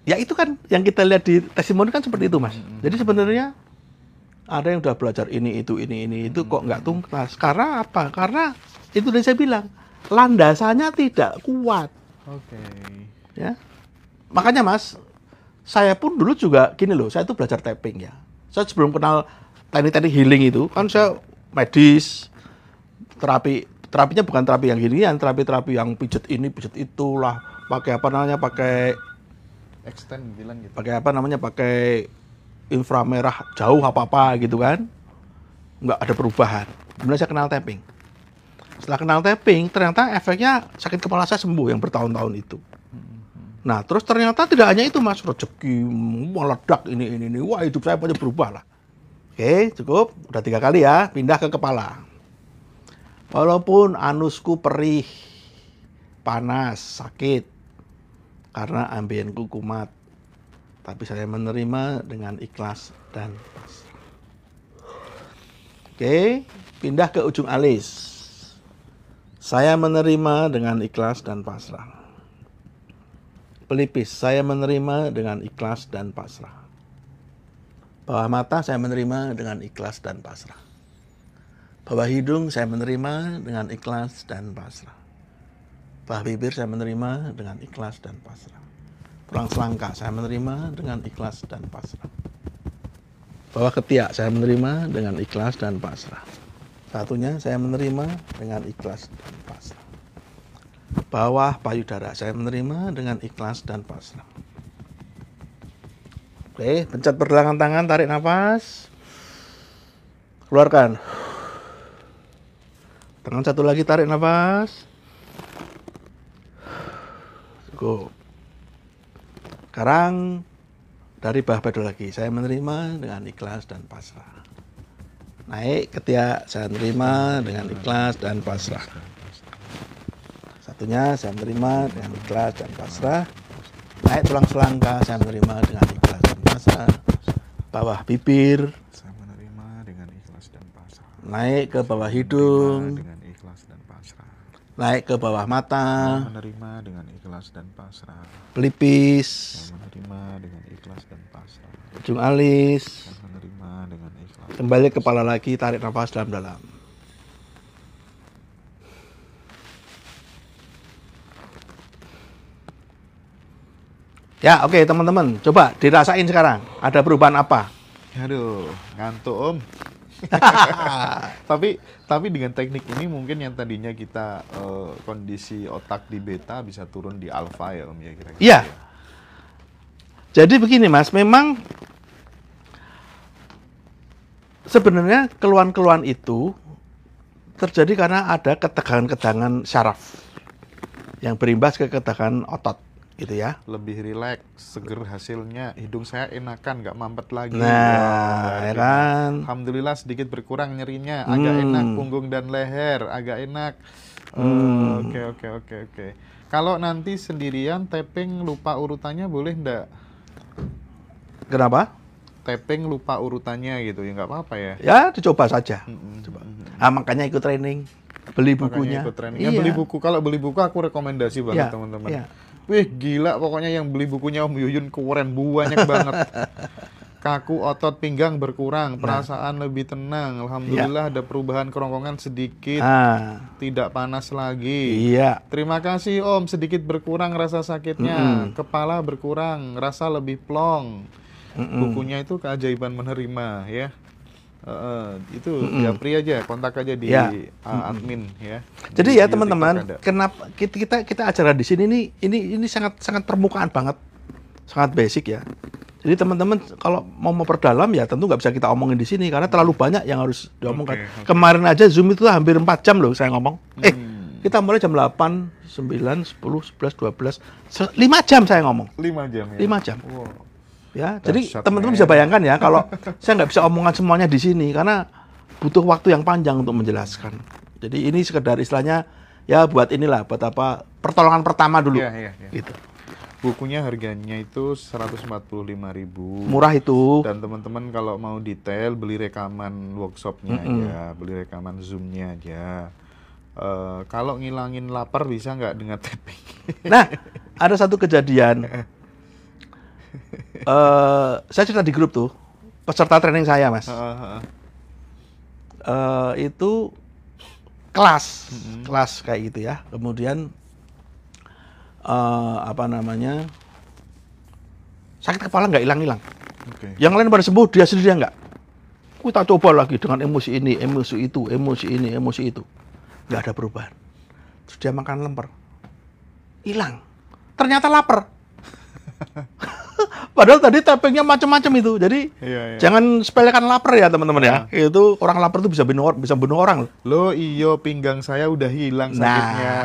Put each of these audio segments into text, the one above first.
Ya itu kan yang kita lihat di testimoni kan seperti itu, Mas. Jadi sebenarnya ada yang udah belajar ini itu kok nggak tuntas. Karena apa? Karena itu tadi saya bilang landasannya tidak kuat. Oke. Ya, makanya Mas, saya pun dulu juga gini loh. Saya itu belajar tapping ya. Saya sebelum kenal teknik-teknik healing itu kan saya medis, terapinya bukan terapi yang ginian, terapi yang pijet ini pijet itulah, pakai apa namanya, pakai Extend bilang gitu. pakai inframerah jauh apa gitu kan, nggak ada perubahan. Kemudian saya kenal tapping. Setelah kenal tapping, ternyata efeknya sakit kepala saya sembuh yang bertahun-tahun itu. Nah, terus ternyata tidak hanya itu, Mas, rezeki meledak ini. Wah, hidup saya pokoknya berubah lah. Oke, cukup. Udah 3 kali ya, pindah ke kepala. Walaupun anusku perih, panas, sakit, karena ambienku kumat, tapi saya menerima dengan ikhlas dan pasrah. Oke, pindah ke ujung alis. Saya menerima dengan ikhlas dan pasrah. Pelipis, saya menerima dengan ikhlas dan pasrah. Bawah mata saya menerima dengan ikhlas dan pasrah. Bawah hidung saya menerima dengan ikhlas dan pasrah. Bawah bibir saya menerima dengan ikhlas dan pasrah. Tulang selangka saya menerima dengan ikhlas dan pasrah. Bawah ketiak saya menerima dengan ikhlas dan pasrah. Satunya saya menerima dengan ikhlas dan pasrah. Bawah payudara saya menerima dengan ikhlas dan pasrah. Oke, pencet pergelangan tangan, tarik nafas. Keluarkan. Tangan satu lagi, tarik nafas. Cukup. Sekarang dari bawah badan lagi, saya menerima dengan ikhlas dan pasrah. Naik ketiak, saya menerima dengan ikhlas dan pasrah. Satunya saya menerima dengan ikhlas dan pasrah. Naik tulang selangka, saya menerima dengan ikhlas dan pasrah. Bawah bibir, Saya menerima dengan ikhlas dan pasrah. naik ke bawah hidung, Dengan ikhlas dan pasrah. naik ke bawah mata, Menerima dengan ikhlas dan pasrah. pelipis, Saya menerima dengan ikhlas dan pasrah. ujung alis. Saya menerima dengan ikhlas. Kembali kepala lagi, tarik nafas dalam-dalam. Ya, oke teman-teman, coba dirasain sekarang. Ada perubahan apa? Aduh, ngantuk Om. tapi dengan teknik ini mungkin yang tadinya kita kondisi otak di beta bisa turun di alfa ya Om ya kira-kira. Iya. Jadi begini Mas, memang sebenarnya keluhan-keluhan itu terjadi karena ada ketegangan-ketegangan syaraf yang berimbas ke ketegangan otot, gitu ya. Lebih rileks, seger hasilnya, hidung saya enakan, nggak mampet lagi. Nah, ya kan. Alhamdulillah sedikit berkurang nyerinya, agak enak punggung dan leher, agak enak. Oke. Kalau nanti sendirian tapping lupa urutannya boleh nggak? Kenapa? Tapping lupa urutannya gitu ya nggak apa-apa ya. Ya, dicoba saja. Coba. Ah, makanya ikut training, beli bukunya. Makanya ikut training. Ya, beli buku. Kalau beli buku aku rekomendasi banget Iya, teman-teman. iya. Wih gila pokoknya yang beli bukunya Om Yuyun keren banyak banget. Kaku otot pinggang berkurang, perasaan lebih tenang. Alhamdulillah ada perubahan kerongkongan sedikit, tidak panas lagi. Iya. Terima kasih Om, sedikit berkurang rasa sakitnya, kepala berkurang, rasa lebih plong. Bukunya itu Keajaiban Menerima ya. Itu japri aja, kontak aja di admin ya. Jadi ya teman-teman, kenapa kita acara di sini ini sangat permukaan banget, sangat basic ya. Jadi teman-teman kalau mau memperdalam ya tentu nggak bisa kita omongin di sini karena terlalu banyak yang harus diomongkan. Kemarin aja Zoom itu hampir 4 jam loh saya ngomong. Kita mulai jam 8, 9, 10, 11, 12, 5 jam saya ngomong. 5 jam ya. 5 jam. Wow. Ya, jadi teman-teman bisa bayangkan ya kalau saya nggak bisa omongan semuanya di sini karena butuh waktu yang panjang untuk menjelaskan. Jadi ini sekedar istilahnya ya buat inilah, buat apa pertolongan pertama dulu. Iya. Gitu. Bukunya harganya itu 145.000. Murah itu. Dan teman-teman kalau mau detail beli rekaman workshopnya aja, beli rekaman Zoom-nya aja. Kalau ngilangin lapar bisa nggak dengan tapping? Nah, ada satu kejadian. Saya cerita di grup tuh, peserta training saya, Mas. Itu kelas kayak gitu ya. Kemudian sakit kepala nggak hilang-hilang. Yang lain pada sembuh, dia sendiri nggak. Kita coba lagi dengan emosi ini, emosi itu, emosi ini, emosi itu, nggak ada perubahan. Terus dia makan lemper, hilang. Ternyata lapar. Padahal tadi tappingnya macam-macam itu. Jadi jangan sepelekan lapar ya teman-teman ya. Itu orang lapar itu bisa bunuh orang. Loh iyo, pinggang saya udah hilang sakitnya.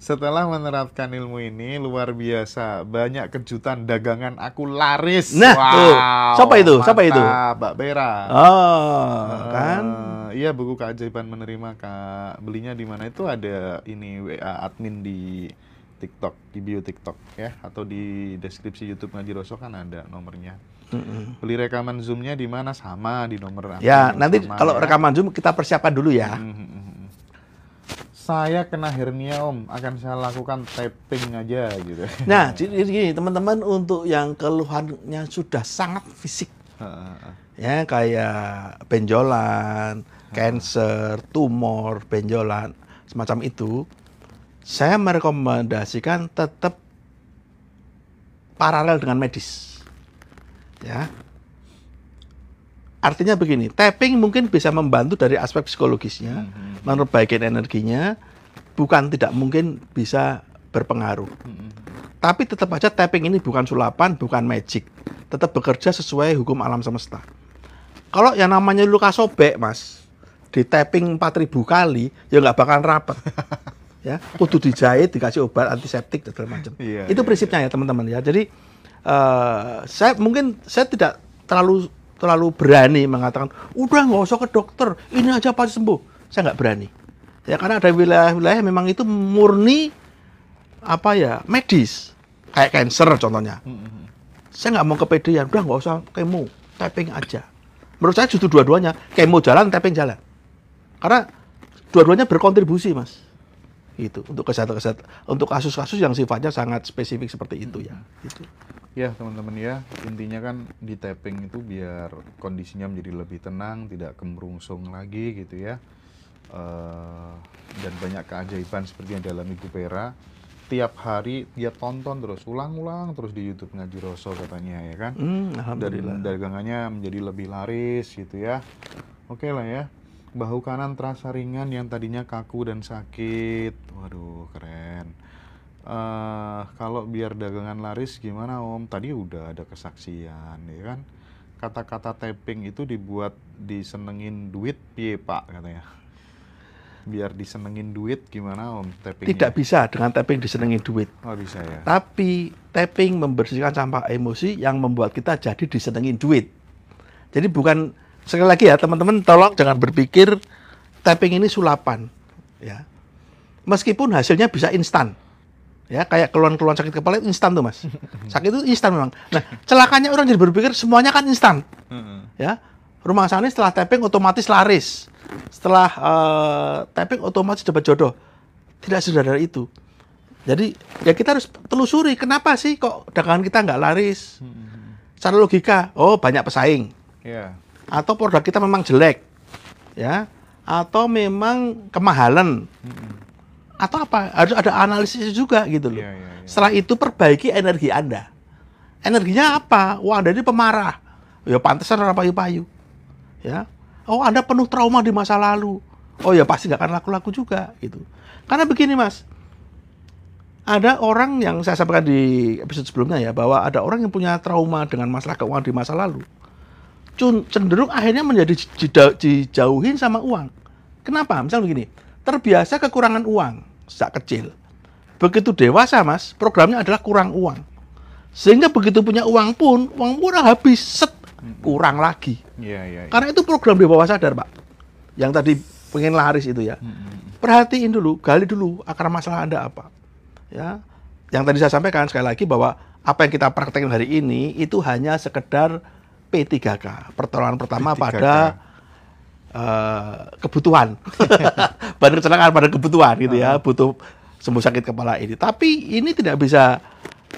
Setelah menerapkan ilmu ini luar biasa, banyak kejutan dagangan aku laris. Nah, tuh. Siapa itu? Siapa itu? Mbak Bera. Kan? Iya, buku keajaiban menerima, Kak. Belinya di mana? Itu ada ini WA admin di TikTok, di bio TikTok ya, atau di deskripsi YouTube Ngaji Roso kan ada nomornya. Beli rekaman Zoom-nya di mana? Sama di nomor. Ya, nanti kalau rekaman Zoom kita persiapkan dulu ya. Saya kena hernia Om, akan saya lakukan tapping aja gitu. Nah, jadi gini teman-teman, untuk yang keluhannya sudah sangat fisik, ya kayak benjolan, cancer, tumor, benjolan, semacam itu, saya merekomendasikan tetap paralel dengan medis, ya. Artinya begini, tapping mungkin bisa membantu dari aspek psikologisnya, memperbaiki energinya, bukan tidak mungkin bisa berpengaruh. Tapi tetap aja tapping ini bukan sulapan, bukan magic. Tetap bekerja sesuai hukum alam semesta. Kalau yang namanya luka sobek, Mas, di tapping 4.000 kali, ya nggak bakal rapet. Ya, kudu dijahit, dikasih obat antiseptik dan segala macam. Itu prinsipnya ya teman-teman ya. Jadi saya tidak terlalu berani mengatakan, udah nggak usah ke dokter, ini aja pasti sembuh. Saya nggak berani. Ya karena ada wilayah-wilayah memang itu murni medis, kayak cancer contohnya. Saya nggak mau kepedean, udah nggak usah kemo, tapping aja. Menurut saya justru dua-duanya, kemo jalan, tapping jalan. Karena dua-duanya berkontribusi, Mas. Itu untuk kesehatan, untuk kasus-kasus yang sifatnya sangat spesifik seperti itu ya. Gitu. Ya teman-teman ya, intinya kan di tapping itu biar kondisinya menjadi lebih tenang, tidak kemerungsung lagi gitu ya. Dan banyak keajaiban seperti yang dialami Ibu Vera. Tiap hari dia tonton terus, ulang-ulang terus di YouTube Ngaji Roso katanya ya kan. Dan dagangannya menjadi lebih laris gitu ya. Oke lah ya. Bahu kanan terasa ringan yang tadinya kaku dan sakit. Waduh keren. Kalau biar dagangan laris gimana Om? Tadi udah ada kesaksian ya kan. Kata-kata tapping itu dibuat disenengin duit piye Pak katanya. Biar disenengin duit gimana Om tappingnya? Tidak bisa dengan tapping disenengin duit. Oh bisa ya. Tapi tapping membersihkan sampah emosi yang membuat kita jadi disenengin duit. Jadi bukan, sekali lagi ya teman-teman, tolong jangan berpikir tapping ini sulapan ya. Meskipun hasilnya bisa instan. Ya, kayak keluhan-keluhan sakit kepala itu instan tuh, Mas. Sakit itu instan memang. Nah, celakanya orang jadi berpikir semuanya kan instan. Ya. Rumah sana setelah tapping otomatis laris. Setelah tapping otomatis dapat jodoh. Tidak sederhana itu. Jadi, ya kita harus telusuri kenapa sih kok dagangan kita nggak laris. Secara logika, oh banyak pesaing. Atau produk kita memang jelek. Ya. Atau memang kemahalan. Atau apa? Harus ada analisis juga gitu loh. Setelah itu perbaiki energi Anda. Energinya apa? Wah, Anda ini pemarah. Ya pantesan orang payu-payu. Ya. Oh, Anda penuh trauma di masa lalu. Oh ya pasti nggak akan laku-laku juga gitu. Karena begini Mas. Ada orang yang saya sampaikan di episode sebelumnya ya, bahwa ada orang yang punya trauma dengan masalah keuangan di masa lalu. Cenderung akhirnya menjadi dijauhin sama uang. Kenapa? Misalnya begini, terbiasa kekurangan uang sejak kecil. Begitu dewasa Mas, programnya adalah kurang uang. Sehingga begitu punya uang pun udah habis, kurang lagi. Karena itu program di bawah sadar Pak. Yang tadi pengen laris itu ya. Perhatiin dulu, gali dulu akar masalah Anda apa. Ya. Yang tadi saya sampaikan sekali lagi bahwa apa yang kita praktekkan hari ini itu hanya sekedar P3K. Pertolongan pertama P3K. Pada kebutuhan. Badan kecelakaan pada kebutuhan gitu ya, butuh sembuh sakit kepala ini. Tapi ini tidak bisa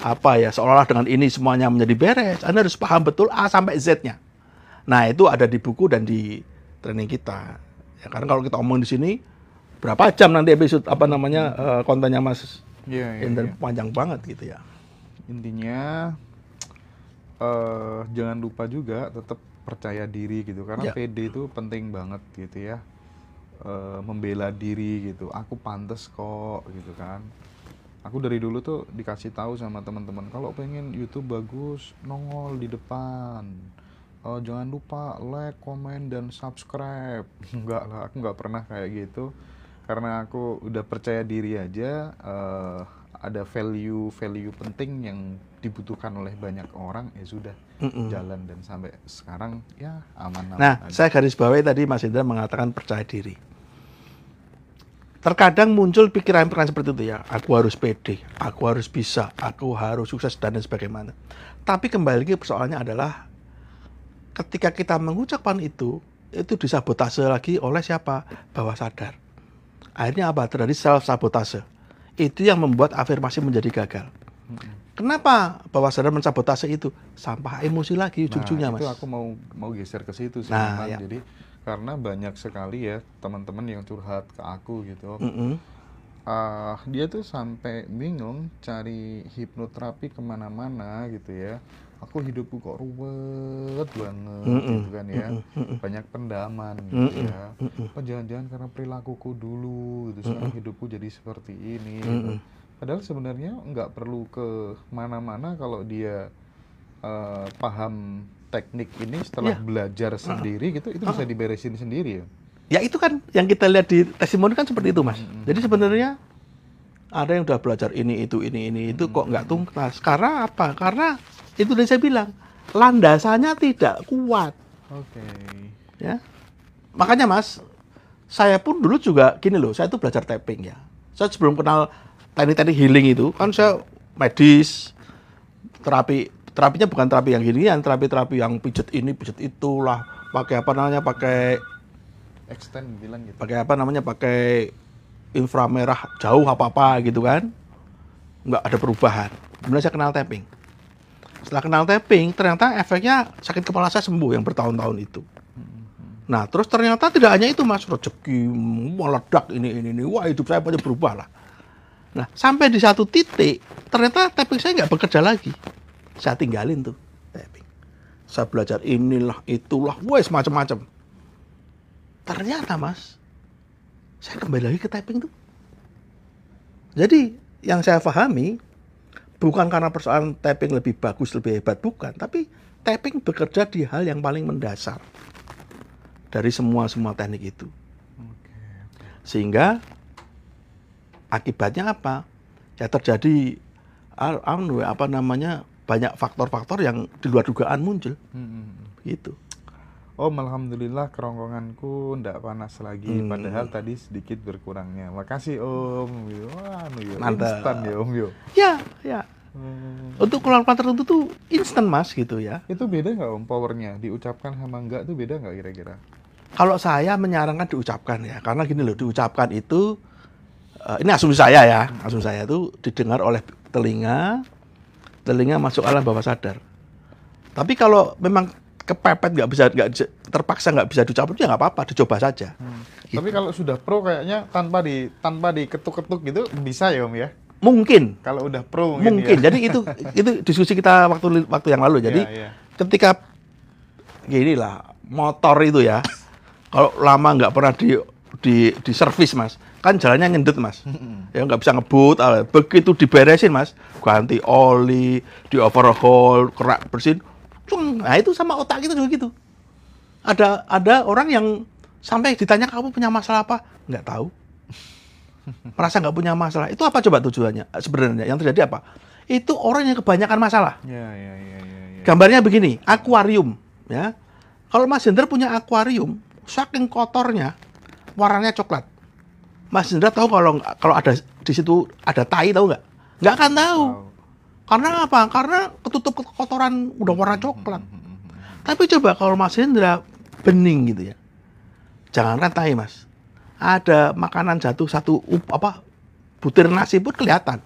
apa ya, seolah-olah dengan ini semuanya menjadi beres. Anda harus paham betul A sampai Z-nya. Nah, itu ada di buku dan di training kita. Ya, karena kalau kita omong di sini berapa jam nanti episode kontennya Mas Hendra panjang banget gitu ya. Intinya jangan lupa juga tetap percaya diri gitu, karena PD itu penting banget gitu ya. Membela diri gitu, aku pantas kok gitu kan. Aku dari dulu tuh dikasih tahu sama teman-teman, kalau pengen YouTube bagus nongol di depan, jangan lupa like, komen, dan subscribe. Enggak lah, aku nggak pernah kayak gitu, karena aku udah percaya diri aja. Ada value penting yang dibutuhkan oleh banyak orang, ya sudah jalan, dan sampai sekarang ya aman-aman. Nah, aja. saya garis bawahi tadi Mas Hendra mengatakan percaya diri. Terkadang muncul pikiran-pikiran seperti itu ya, aku harus pede, aku harus bisa, aku harus sukses dan sebagainya. Tapi kembali lagi persoalannya adalah ketika kita mengucapkan itu disabotase lagi oleh siapa? Bawah sadar. Akhirnya apa? Terjadi self-sabotase. Itu yang membuat afirmasi menjadi gagal. Kenapa bawah sadar mensabotase itu? Sampah emosi lagi ujung-ujungnya, Mas. Itu aku mau geser ke situ sih, ya. Jadi karena banyak sekali ya teman-teman yang curhat ke aku gitu. Dia tuh sampai bingung cari hipnoterapi kemana-mana gitu ya. Aku hidupku kok ruwet banget gitu kan ya. Banyak pendaman gitu ya. Apa jangan-jangan karena perilakuku dulu gitu, sekarang hidupku jadi seperti ini gitu. Padahal sebenarnya nggak perlu ke mana-mana kalau dia paham teknik ini setelah belajar sendiri gitu, itu bisa diberesin sendiri ya. Ya itu kan yang kita lihat di testimoni kan seperti itu, Mas. Jadi sebenarnya ada yang udah belajar ini itu kok nggak tuntas. Karena apa? Karena itu tadi saya bilang landasannya tidak kuat. Oke. Ya. Makanya Mas, saya pun dulu juga gini loh, saya tuh belajar tapping ya. Saya sebelum kenal teknik-teknik healing itu kan saya medis, terapinya bukan terapi yang ginian, terapi yang pijet ini, pijet itulah, pakai pakai extend bilang gitu. Pakai inframerah jauh apa gitu kan. Nggak ada perubahan. Kemudian saya kenal tapping. Setelah kenal tapping, ternyata efeknya sakit kepala saya sembuh yang bertahun-tahun itu. Nah, terus ternyata tidak hanya itu, Mas, rezeki meledak ini. Wah, hidup saya banyak berubah lah. Nah, sampai di satu titik, ternyata tapping saya nggak bekerja lagi. Saya tinggalin tuh tapping. Saya belajar inilah, itulah, wes macam-macam. Ternyata, Mas, saya kembali lagi ke tapping tuh. Jadi, yang saya pahami, bukan karena persoalan tapping lebih bagus, lebih hebat, bukan. Tapi tapping bekerja di hal yang paling mendasar dari semua teknik itu. Sehingga akibatnya apa? Ya terjadi banyak faktor-faktor yang di luar dugaan muncul. Gitu. Alhamdulillah kerongkonganku ndak panas lagi, padahal tadi sedikit berkurangnya. Makasih Om. Wah, instan ya Om yo. Ya. Untuk keluarga tertentu tuh instan, Mas, gitu ya. Itu beda nggak Om powernya? Diucapkan sama enggak tuh beda nggak kira-kira? Kalau saya menyarankan diucapkan ya, karena gini loh, diucapkan itu ini asumsi saya ya, asumsi saya itu didengar oleh telinga masuk alam bawah sadar. Tapi kalau memang kepepet terpaksa nggak bisa diucapkan, ya nggak apa-apa, dicoba saja. Gitu. Tapi kalau sudah pro kayaknya tanpa diketuk-ketuk gitu bisa ya Om ya? Mungkin. Kalau udah pro mungkin. Ya. Jadi itu diskusi kita waktu yang lalu. Jadi ketika gini lah, motor itu ya, kalau lama nggak pernah di servis, Mas, kan jalannya ngendet, Mas. Ya nggak bisa ngebut. Begitu diberesin, Mas, ganti oli, di overhaul, kerak bersin. Nah itu sama otak kita juga gitu. Ada orang yang sampai ditanya kamu punya masalah apa, nggak tahu. Merasa nggak punya masalah. Itu apa coba tujuannya? Sebenarnya yang terjadi apa? Itu orang yang kebanyakan masalah. Ya. Gambarnya begini, akuarium, ya. Kalau Mas Hendra punya akuarium, saking kotornya, warnanya coklat. Mas Hendra tahu kalau ada di situ ada tai, tahu nggak? Nggak akan tahu. Karena apa? Karena ketutup kotoran udah warna coklat. Tapi coba kalau Mas Hendra bening gitu ya. Jangankan tai, Mas. Ada makanan jatuh butir nasi pun kelihatan.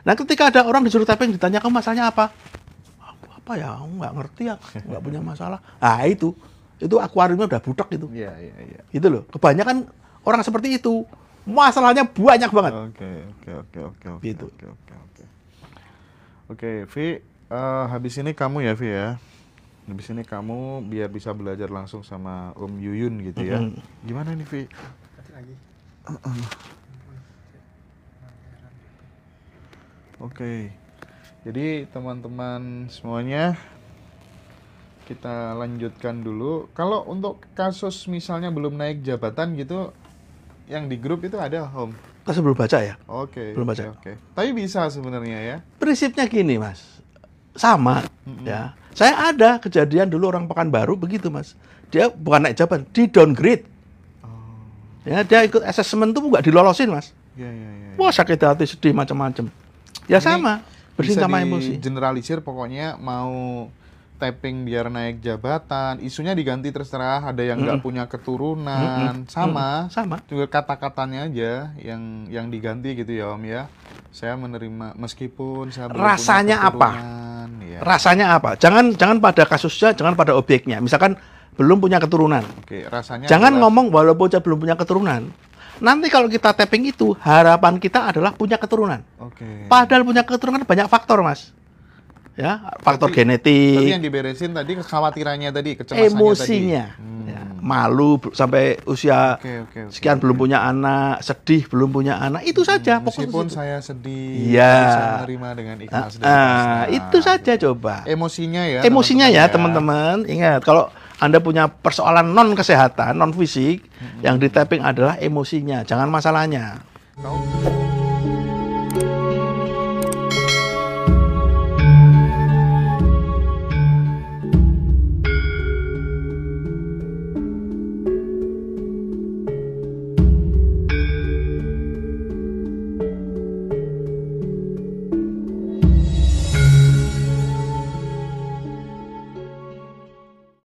Nah, ketika ada orang disuruh tapping, ditanya kamu masalahnya apa? Apa ya? Aku nggak ngerti ya, nggak punya masalah. Ah, itu akuariumnya udah butek itu. Iya, iya, iya. Gitu loh. Kebanyakan orang seperti itu. Masalahnya banyak banget. Oke. Gitu. Oke, Vi, habis ini kamu ya, Vi ya. Habis ini kamu biar bisa belajar langsung sama Om Yuyun gitu ya. Gimana nih, Vi? Oke. Jadi teman-teman semuanya, kita lanjutkan dulu. Kalau untuk kasus misalnya belum naik jabatan gitu, yang di grup itu ada, Om? Kita belum baca ya? Oke. Belum baca. Oke. Tapi bisa sebenarnya ya. Prinsipnya gini, Mas. Sama, ya. Saya ada kejadian dulu orang Pekanbaru begitu, Mas. Dia bukan naik jabatan, di downgrade. Ya, dia ikut asesmen tuh nggak dilolosin, Mas. Iya. Wah, sakit hati, sedih macam-macam. Ya Ini sama, bersin bisa sama emosi. Generalisir pokoknya mau tapping biar naik jabatan, isunya diganti terserah, ada yang nggak punya keturunan, sama juga kata-katanya aja yang diganti gitu ya Om ya. Saya menerima meskipun saya belum Rasanya punya apa? keturunan, ya. Rasanya apa? Jangan pada kasusnya, jangan pada objeknya. Misalkan belum punya keturunan. Oke, rasanya Jangan adalah, ngomong walaupun saya belum punya keturunan. Nanti kalau kita tapping itu, harapan kita adalah punya keturunan. Oke. Padahal punya keturunan banyak faktor, Mas. Ya, faktor Tadi genetik, yang diberesin tadi kekhawatirannya tadi, kecemasannya emosinya, tadi. ya, malu sampai usia Oke. sekian belum punya anak, sedih belum punya anak, itu saja. Meskipun Fokus saya sedih, Iya. bisa menerima dengan ikhlas dan pasrah. itu saja coba. Emosinya ya. Emosinya ya teman-teman. Ingat, kalau Anda punya persoalan non kesehatan, non fisik, yang di tapping adalah emosinya, jangan masalahnya. Kau-